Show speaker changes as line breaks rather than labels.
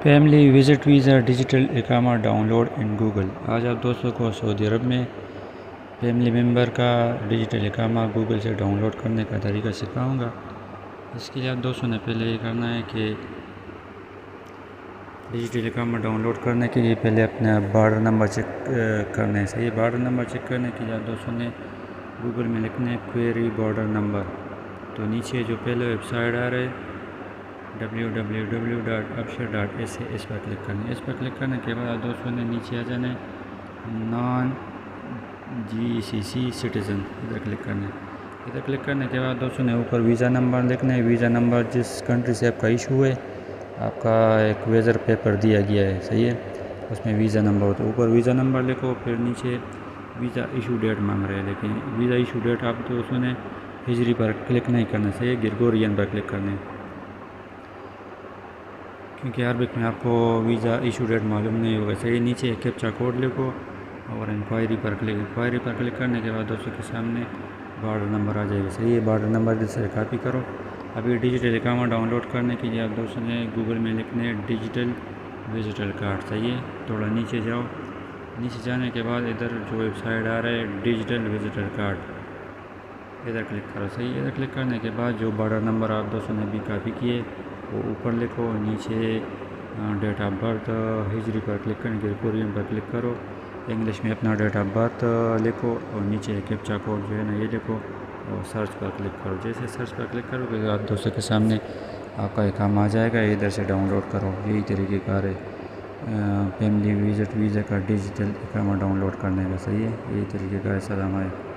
Family visit visa digital اقامہ download in Google. آج آپ دوستوں کو سعودی عرب میں فیملی ممبر کا ڈیجیٹل اقامہ گوگل سے ڈاؤن لوڈ کرنے کا طریقہ سکھاؤں گا۔ اس کے لیے آپ دوستوں نے پہلے یہ کرنا ہے کہ ڈیجیٹل اقامہ ڈاؤن لوڈ کرنے کے لیے پہلے اپنا بارڈر نمبر چیک کرنا ہے۔ صحیح بارڈر نمبر چیک کرنے کے لیے آپ دوستوں نے گوگل میں لکھنا ہے کوئری بارڈر نمبر۔ تو نیچے جو پہلے ویب سائٹ آ رہا ہے www.abshir.sa اس پر کلک کرنا ہے۔ اس پر کلک کرنے کے بعد آپ دوستوں نے نیچے آ جانا ہے نان GCC سٹیزن، ادھر کلک کرنا ہے۔ ادھر کلک کرنے کے بعد دوستوں نے اوپر ویزا نمبر لکھنا ہے۔ ویزا نمبر جس کنٹری سے آپ کا ایشو ہے، آپ کا ایک ویزر پیپر دیا گیا ہے، صحیح ہے، اس میں ویزا نمبر ہوتا ہے۔ اوپر ویزا نمبر لکھو، پھر نیچے ویزا ایشو ڈیٹ مانگ رہے ہیں، لیکن ویزا ایشو ڈیٹ آپ دوستوں نے ہجری پر کلک نہیں کرنا، صحیح ہے، گریگورین پر کلک کرنا ہے، کیونکہ عربک میں آپ کو ویزا ایشو ڈیٹ معلوم نہیں ہوگا۔ صحیح، نیچے کیپچا کوڈ لکھو اور انکوائری پر کلک کرنے کے بعد دوستوں کے سامنے بارڈر نمبر آ جائے گا، صحیح ہے، بارڈر نمبر جسے کاپی کرو۔ ابھی ڈیجیٹل اقامہ ڈاؤن لوڈ کرنے کے لیے آپ دوستوں نے گوگل میں لکھنے ہے ڈیجیٹل وزٹر کارڈ، صحیح ہے، تھوڑا نیچے جاؤ، نیچے جانے کے بعد ادھر جو ویب سائٹ آ رہا ہے ڈیجیٹل وزٹر کارڈ، ادھر کلک کرو، صحیح ہے۔ ادھر کلک کرنے کے بعد جو بارڈر نمبر آپ دوستوں نے بھی کاپی کیے وہ اوپر لکھو، نیچے ڈیٹ آف برتھ ہجری پر کلک کریں، گریگورین پر کلک کرو، انگلش میں اپنا ڈیٹ آف برتھ لکھو اور نیچے کیپچا کوڈ جو ہے نا یہ لکھو اور سرچ پر کلک کرو۔ جیسے سرچ پر کلک کرو گے آپ دوستوں کے سامنے آپ کا اقامہ آ جائے گا، ادھر سے ڈاؤن لوڈ کرو۔ یہی طریقہ کار ہے فیملی وزٹ ویزا کا ڈیجیٹل اقامہ ڈاؤن لوڈ کرنے کا، صحیح ہے، یہی طریقہ کار ہے۔ السلام علیکم۔